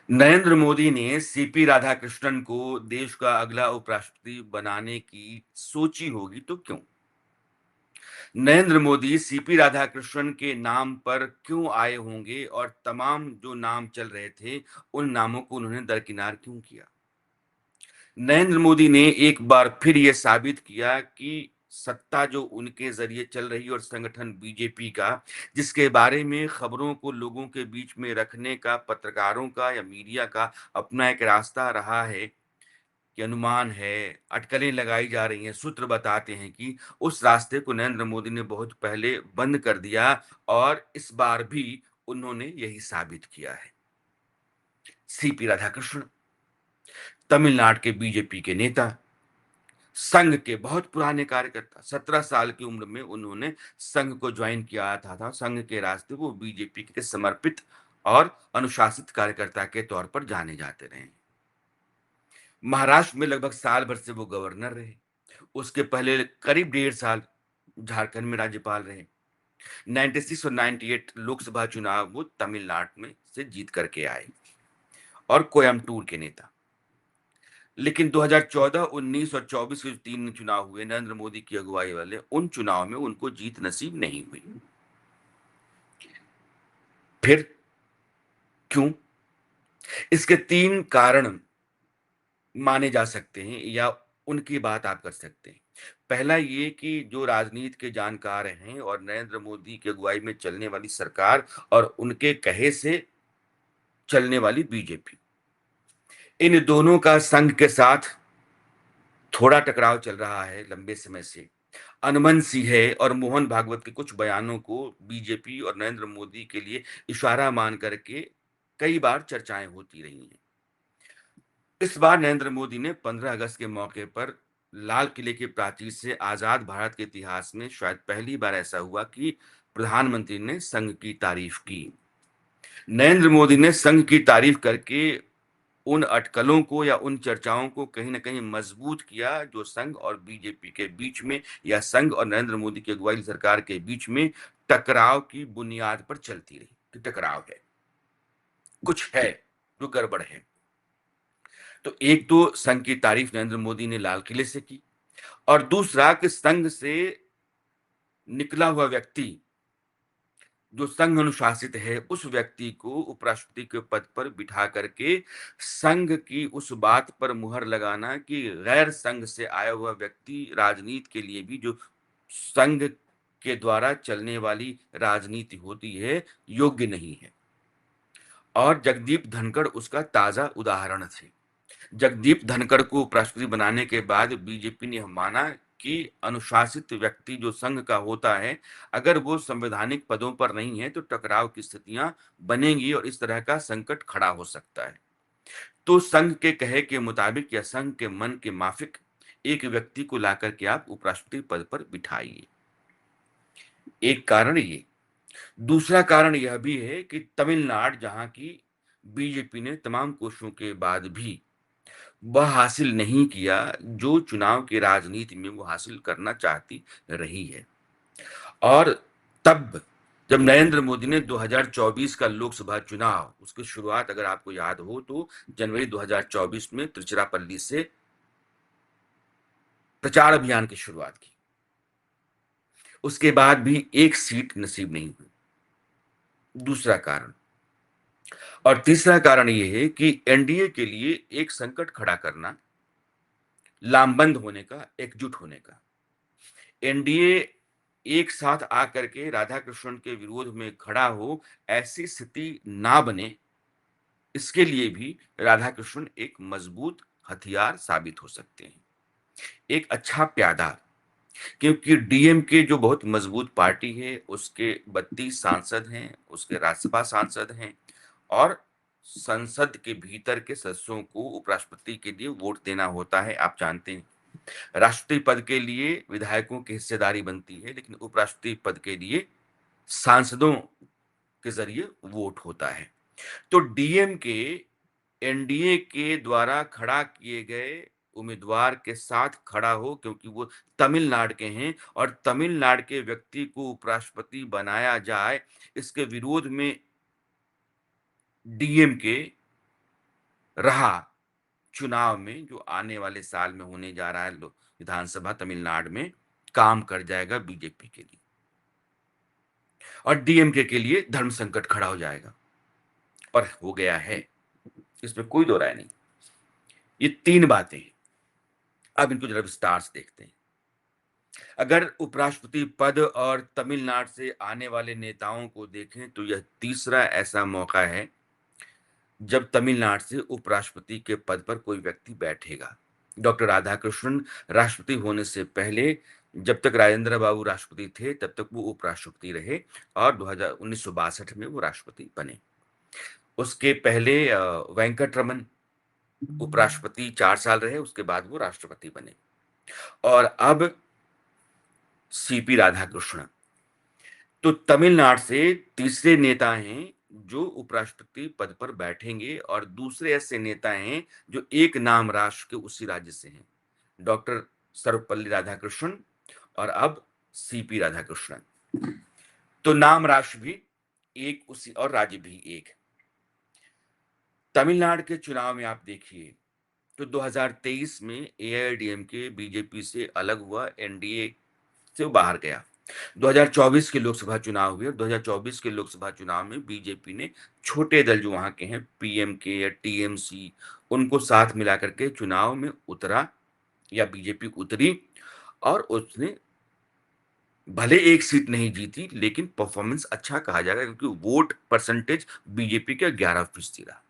नरेंद्र मोदी ने सीपी राधाकृष्णन को देश का अगला उपराष्ट्रपति बनाने की सोची होगी तो क्यों? नरेंद्र मोदी सीपी राधाकृष्णन के नाम पर क्यों आए होंगे और तमाम जो नाम चल रहे थे, उन नामों को उन्होंने दरकिनार क्यों किया? नरेंद्र मोदी ने एक बार फिर ये साबित किया कि सत्ता जो उनके ज़रिए चल रही और संगठन बीजेपी का, जिसके बारे में खबरों को लोगों के बीच में रखने का पत्रकारों का या मीडिया का अपना एक रास्ता रहा है, कि अनुमान है, अटकलें लगाई जा रही हैं, सूत्र बताते हैं कि उस रास्ते को नरेंद्र मोदी ने बहुत पहले बंद कर दिया और इस बार भी उन्होंने यही साबित किया है। सीपी राधाकृष्णन तमिलनाडु के बीजेपी के नेता, संघ के बहुत पुराने कार्यकर्ता, 17 साल की उम्र में उन्होंने संघ को ज्वाइन किया था संघ के रास्ते को बीजेपी के समर्पित और अनुशासित कार्यकर्ता के तौर पर जाने जाते रहे। महाराष्ट्र में लगभग साल भर से वो गवर्नर रहे। उसके पहले करीब 1.5 साल झारखंड में राज्यपाल रहे। 96 और 98 लोकसभा चुनाव वो तमिलनाडु में से जीत करके आए और कोयम्बटूर के नेता। लेकिन 2014, 19 और 24 के जो 3 चुनाव हुए नरेंद्र मोदी की अगुवाई वाले, उन चुनाव में उनको जीत नसीब नहीं हुई। फिर क्यों? इसके 3 कारण माने जा सकते हैं या उनकी बात आप कर सकते हैं। पहला ये कि जो राजनीति के जानकार हैं और नरेंद्र मोदी की अगुवाई में चलने वाली सरकार और उनके कहे से चलने वाली बीजेपी। इन दोनों का संघ के साथ थोड़ा टकराव चल रहा है लंबे समय से। अनमन सिंह है और मोहन भागवत के कुछ बयानों को बीजेपी और नरेंद्र मोदी के लिए इशारा मान करके कई बार चर्चाएं होती रही हैं। इस बार नरेंद्र मोदी ने 15 अगस्त के मौके पर लाल किले की प्राचीर से आजाद भारत के इतिहास में शायद पहली बार ऐसा हुआ कि प्रधानमंत्री ने संघ की तारीफ की। नरेंद्र मोदी ने संघ की तारीफ करके उन अटकलों को या उन चर्चाओं को कहीं न कहीं मजबूत किया जो संघ और बीजेपी के बीच में या संघ और नरेंद्र मोदी की अगुवाई सरकार के बीच में टकराव की बुनियाद पर चलती रही कि टकराव है, कुछ है जो गड़बड़ है। तो एक तो संघ की तारीफ नरेंद्र मोदी ने लाल किले से की और दूसरा कि संघ से निकला हुआ व्यक्ति जो संघ अनुशासित है, उस व्यक्ति को उपराष्ट्रपति के पद पर बिठा करके संघ की उस बात पर मुहर लगाना कि गैर संघ से आया हुआ व्यक्ति राजनीति के लिए भी जो संघ के द्वारा चलने वाली राजनीति होती है, योग्य नहीं है। और जगदीप धनखड़ उसका ताजा उदाहरण थे। जगदीप धनखड़ को उपराष्ट्रपति बनाने के बाद बीजेपी ने माना कि अनुशासित व्यक्ति जो संघ का होता है, अगर वो संवैधानिक पदों पर नहीं है, तो टकराव की स्थितियां बनेंगी और इस तरह का संकट खड़ा हो सकता है। तो संघ के कहे के मुताबिक या संघ के मन के माफिक एक व्यक्ति को लाकर के आप उपराष्ट्रपति पद पर बिठाइए। एक कारण ये। दूसरा कारण यह भी है कि तमिलनाडु जहां की बीजेपी ने तमाम कोशिशों के बाद भी वह हासिल नहीं किया जो चुनाव की राजनीति में वो हासिल करना चाहती रही है। और तब जब नरेंद्र मोदी ने 2024 का लोकसभा चुनाव, उसकी शुरुआत अगर आपको याद हो तो जनवरी 2024 में तिरुचिरापल्ली से प्रचार अभियान की शुरुआत की। उसके बाद भी एक सीट नसीब नहीं हुई। दूसरा कारण। और तीसरा कारण ये है कि एनडीए के लिए एक संकट खड़ा करना, लामबंद होने का, एकजुट होने का। एनडीए एक साथ आकर के राधाकृष्णन के विरोध में खड़ा हो, ऐसी स्थिति ना बने, इसके लिए भी राधाकृष्णन एक मजबूत हथियार साबित हो सकते हैं। एक अच्छा प्यादा, क्योंकि डीएमके जो बहुत मजबूत पार्टी है, उसके 32 सांसद हैं, उसके राज्यसभा सांसद हैं और संसद के भीतर के सदस्यों को उपराष्ट्रपति के लिए वोट देना होता है, आप जानते हैं। राष्ट्रपति पद के लिए विधायकों की हिस्सेदारी बनती है, लेकिन उपराष्ट्रपति पद के लिए सांसदों के जरिए वोट होता है। तो डीएमके एनडीए के द्वारा खड़ा किए गए उम्मीदवार के साथ खड़ा हो, क्योंकि वो तमिलनाडु के हैं और तमिलनाडु के व्यक्ति को उपराष्ट्रपति बनाया जाए, इसके विरोध में डीएमके रहा चुनाव में जो आने वाले साल में होने जा रहा है विधानसभा तमिलनाडु में, काम कर जाएगा बीजेपी के लिए और डीएमके के लिए धर्म संकट खड़ा हो जाएगा और हो गया है, इसमें कोई दो राय नहीं। ये 3 बातें हैं। अब इनको जरा विस्तार से देखते हैं। अगर उपराष्ट्रपति पद और तमिलनाडु से आने वाले नेताओं को देखें तो यह तीसरा ऐसा मौका है जब तमिलनाडु से उपराष्ट्रपति के पद पर कोई व्यक्ति बैठेगा। डॉक्टर राधाकृष्णन राष्ट्रपति होने से पहले जब तक राजेंद्र बाबू राष्ट्रपति थे तब तक वो उपराष्ट्रपति रहे और 1962 में वो राष्ट्रपति बने। उसके पहले वेंकट रमन उपराष्ट्रपति 4 साल रहे, उसके बाद वो राष्ट्रपति बने। और अब सीपी राधाकृष्णन तो तमिलनाडु से तीसरे नेता हैं जो उपराष्ट्रपति पद पर बैठेंगे और दूसरे ऐसे नेता हैं जो एक नाम राष्ट्र के उसी राज्य से हैं, डॉक्टर सर्वपल्ली राधाकृष्णन और अब सीपी राधाकृष्णन। तो नाम राष्ट्र भी एक उसी और राज्य भी एक। तमिलनाडु के चुनाव में आप देखिए तो 2023 में एआईएडीएमके बीजेपी से अलग हुआ, एनडीए से बाहर गया। 2024 के लोकसभा चुनाव हुए और 2024 के लोकसभा चुनाव में बीजेपी ने छोटे दल जो वहां के हैं पीएमके या टीएमसी उनको साथ मिलाकर के चुनाव में उतरा या बीजेपी उतरी और उसने भले एक सीट नहीं जीती लेकिन परफॉर्मेंस अच्छा कहा जाएगा क्योंकि वोट परसेंटेज बीजेपी का 11% रहा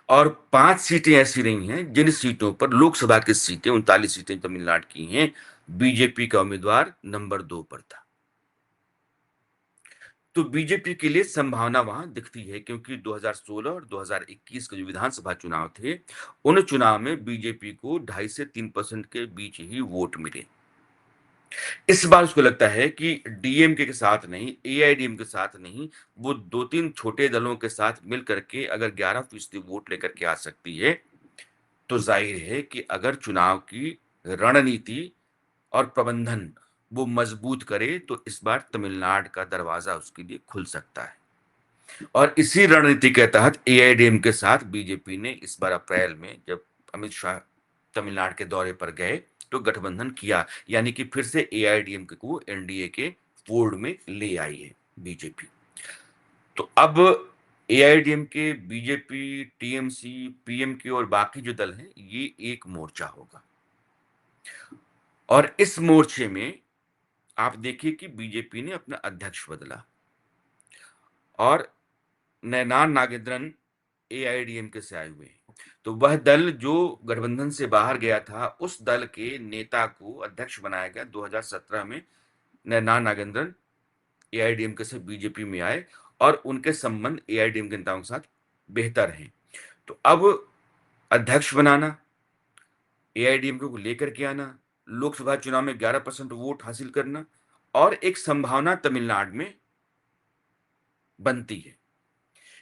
और 5 सीटें ऐसी रही हैं जिन सीटों पर लोकसभा की सीटें 39 सीटें तमिलनाडु की हैं बीजेपी का उम्मीदवार नंबर 2 पर था। तो बीजेपी के लिए संभावना वहां दिखती है क्योंकि 2016 और 2021 के जो विधानसभा चुनाव थे उन चुनाव में बीजेपी को 2.5 से 3% के बीच ही वोट मिले। इस बार उसको लगता है कि डीएमके के साथ नहीं, एआईडीएम के साथ नहीं, वो 2-3 छोटे दलों के साथ मिल करके अगर 11% वोट लेकर के आ सकती है तो जाहिर है कि अगर चुनाव की रणनीति और प्रबंधन वो मजबूत करे तो इस बार तमिलनाडु का दरवाजा उसके लिए खुल सकता है। और इसी रणनीति के तहत एआईएडीएम के साथ बीजेपी ने इस बार अप्रैल में जब अमित शाह तमिलनाडु के दौरे पर गए तो गठबंधन किया, यानी कि फिर से एआईएडीएम को एनडीए के फोल्ड में ले आई है बीजेपी। तो अब एआईएडीएम के बीजेपी, टीएमसी, पीएमके और बाकी जो दल हैं ये एक मोर्चा होगा और इस मोर्चे में आप देखिए कि बीजेपी ने अपना अध्यक्ष बदला और नयनार नागेंद्रन एआईएडीएमके से आए हुए हैं। तो वह दल जो गठबंधन से बाहर गया था उस दल के नेता को अध्यक्ष बनाया गया 2017 में। नयनार नागेंद्रन एआईएडीएमके से बीजेपी में आए और उनके संबंध एआईएडीएम के नेताओं के साथ बेहतर हैं। तो अब अध्यक्ष बनाना, एआईएडीएमके को लेकर के आना, लोकसभा चुनाव में 11% वोट हासिल करना और एक संभावना तमिलनाडु में बनती है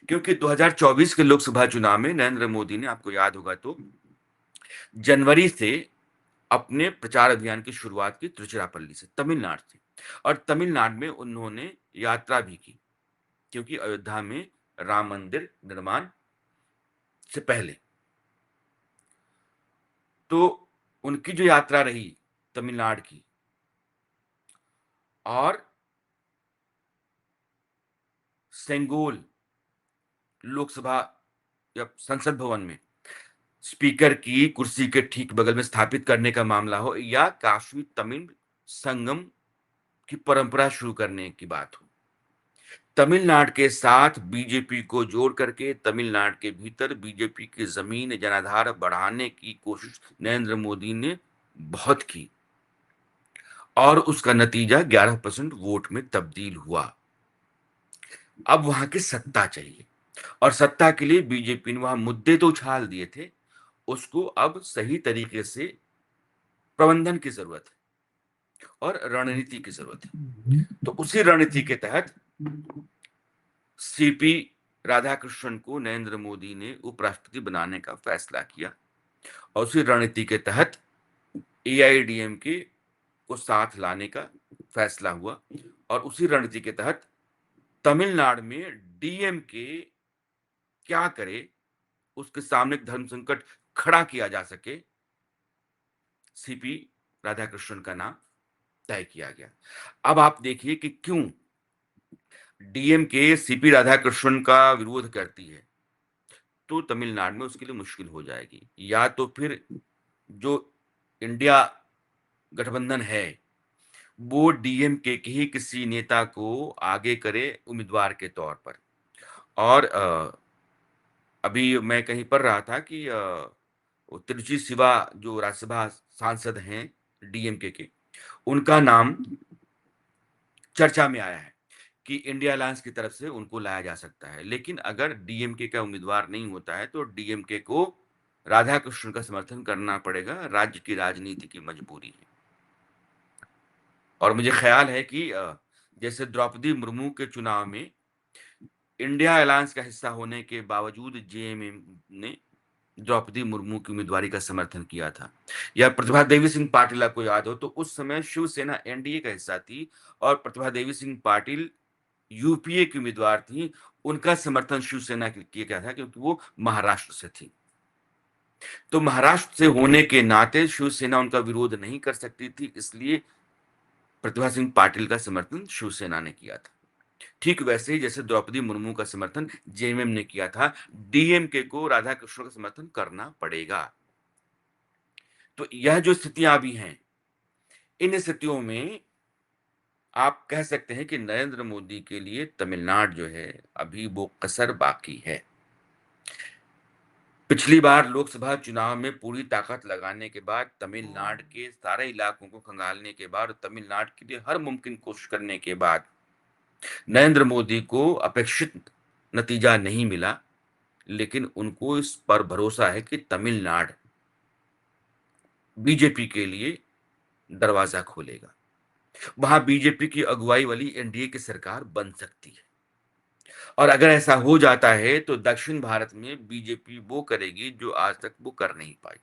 क्योंकि 2024 के लोकसभा चुनाव में नरेंद्र मोदी ने, आपको याद होगा तो, जनवरी से अपने प्रचार अभियान की शुरुआत की तिरुचिरापल्ली से, तमिलनाडु से, और तमिलनाडु में उन्होंने यात्रा भी की क्योंकि अयोध्या में राम मंदिर निर्माण से पहले तो उनकी जो यात्रा रही तमिलनाडु की और सेंगोल लोकसभा या संसद भवन में स्पीकर की कुर्सी के ठीक बगल में स्थापित करने का मामला हो या काशी तमिल संगम की परंपरा शुरू करने की बात हो, तमिलनाडु के साथ बीजेपी को जोड़ करके तमिलनाडु के भीतर बीजेपी की जमीन जनाधार बढ़ाने की कोशिश नरेंद्र मोदी ने बहुत की और उसका नतीजा 11% वोट में तब्दील हुआ। अब वहां की सत्ता चाहिए और सत्ता के लिए बीजेपी ने वहां मुद्दे तो उछाल दिए थे, उसको अब सही तरीके से प्रबंधन की जरूरत है और रणनीति की जरूरत है। तो उसी रणनीति के तहत सीपी राधाकृष्णन को नरेंद्र मोदी ने उपराष्ट्रपति बनाने का फैसला किया और उसी रणनीति के तहत एआईएडीएमके को साथ लाने का फैसला हुआ और उसी रणनीति के तहत तमिलनाडु में डीएमके क्या करे उसके सामने एक धर्म संकट खड़ा किया जा सके, सीपी राधाकृष्णन का नाम तय किया गया। अब आप देखिए कि क्यों डीएमके सीपी राधाकृष्णन का विरोध करती है, तो तमिलनाडु में उसके लिए मुश्किल हो जाएगी। या तो फिर जो इंडिया गठबंधन है, वो डीएमके के ही किसी नेता को आगे करे उम्मीदवार के तौर पर। और अभी मैं कहीं पढ़ रहा था कि वो तिरुचि सिवा जो राज्यसभा सांसद हैं डीएमके के, उनका नाम चर्चा में आया है कि इंडिया अलायंस की तरफ से उनको लाया जा सकता है। लेकिन अगर डीएमके का उम्मीदवार नहीं होता है, तो डीएमके को राधाकृष्णन का समर्थन करना पड़ेगा, राज्य की राजनीति की मजबूरी है। और मुझे ख़्याल है कि जैसे द्रौपदी मुर्मू के चुनाव में इंडिया अलायंस का हिस्सा होने के बावजूद जेएमएम ने द्रौपदी मुर्मू की उम्मीदवारी का समर्थन किया था। या प्रतिभा देवी सिंह पाटिल आपको याद हो तो उस समय शिवसेना एनडीए का हिस्सा थी और प्रतिभा देवी सिंह पाटिल यूपीए की उम्मीदवार थी। उनका समर्थन शिवसेना के किया गया था क्योंकि वो महाराष्ट्र से थी। तो महाराष्ट्र से होने के नाते शिवसेना उनका विरोध नहीं कर सकती थी, इसलिए प्रतिभा सिंह पाटिल का समर्थन शिवसेना ने किया था। ठीक वैसे ही जैसे द्रौपदी मुर्मू का समर्थन जेएमएम ने किया था, डीएमके को राधाकृष्ण का समर्थन करना पड़ेगा। तो यह जो स्थितियां अभी हैं, इन स्थितियों में आप कह सकते हैं कि नरेंद्र मोदी के लिए तमिलनाडु जो है, अभी वो कसर बाकी है। पिछली बार लोकसभा चुनाव में पूरी ताकत लगाने के बाद, तमिलनाडु के सारे इलाकों को खंगालने के बाद, तमिलनाडु के लिए हर मुमकिन कोशिश करने के बाद, नरेंद्र मोदी को अपेक्षित नतीजा नहीं मिला। लेकिन उनको इस पर भरोसा है कि तमिलनाडु बीजेपी के लिए दरवाजा खोलेगा। वहां बीजेपी की अगुवाई वाली एनडीए की सरकार बन सकती है। और अगर ऐसा हो जाता है तो दक्षिण भारत में बीजेपी वो करेगी जो आज तक वो कर नहीं पाई।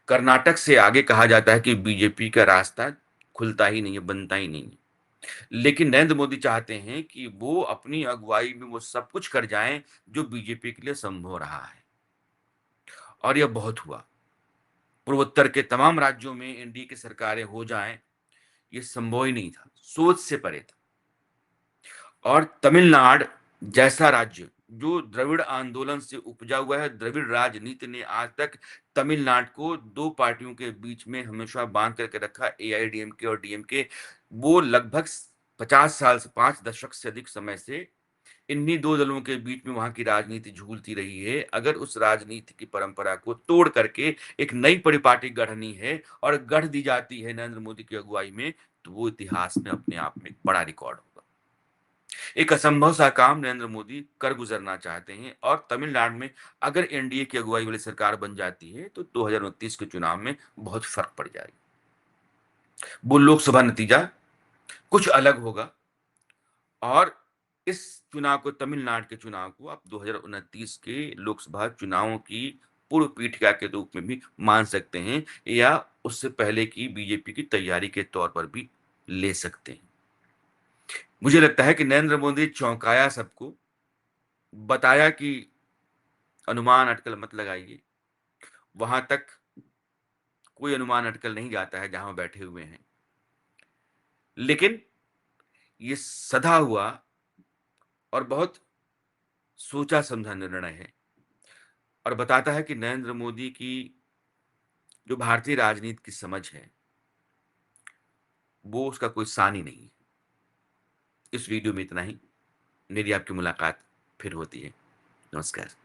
कर्नाटक से आगे कहा जाता है कि बीजेपी का रास्ता खुलता ही नहीं है, बनता ही नहीं है। लेकिन नरेंद्र मोदी चाहते हैं कि वो अपनी अगुवाई में वो सब कुछ कर जाएं जो बीजेपी के लिए संभव रहा है। और यह बहुत हुआ। पूर्वोत्तर के तमाम राज्यों में एनडीए की सरकारें हो जाएं, ये संभव ही नहीं था, सोच से परे था। और तमिलनाडु जैसा राज्य जो द्रविड़ आंदोलन से उपजा हुआ है, द्रविड़ राजनीति ने आज तक तमिलनाडु को दो पार्टियों के बीच में हमेशा बांध करके रखा, एआईडीएमके और डीएमके। वो लगभग 50 साल से 5 दशक से अधिक समय से इन्हीं दो दलों के बीच में वहां की राजनीति झूलती रही है। अगर उस राजनीति की परंपरा को तोड़ करके एक नई बड़ी पार्टी गढ़नी है और गढ़ दी जाती है नरेंद्र मोदी की अगुवाई में, तो वो इतिहास में अपने आप में एक बड़ा रिकॉर्ड होगा। एक असंभव सा काम नरेंद्र मोदी कर गुजरना चाहते हैं। और तमिलनाडु में अगर एनडीए की अगुवाई वाली सरकार बन जाती है तो 2029 के चुनाव में बहुत फर्क पड़ जाएगा। वो लोकसभा नतीजा कुछ अलग होगा। और इस चुनाव को, तमिलनाडु के चुनाव को आप 2029 के लोकसभा चुनावों की पूर्व पीठिका के रूप में भी मान सकते हैं, या उससे पहले की बीजेपी की तैयारी के तौर पर भी ले सकते हैं। मुझे लगता है कि नरेंद्र मोदी चौंकाया सबको, बताया कि अनुमान अटकल मत लगाइए। वहां तक कोई अनुमान अटकल नहीं जाता है जहां वो बैठे हुए हैं। लेकिन ये सधा हुआ और बहुत सोचा समझा निर्णय है, और बताता है कि नरेंद्र मोदी की जो भारतीय राजनीति की समझ है, वो उसका कोई सानी नहीं है। इस वीडियो में इतना ही। मेरी आपकी मुलाकात फिर होती है। नमस्कार।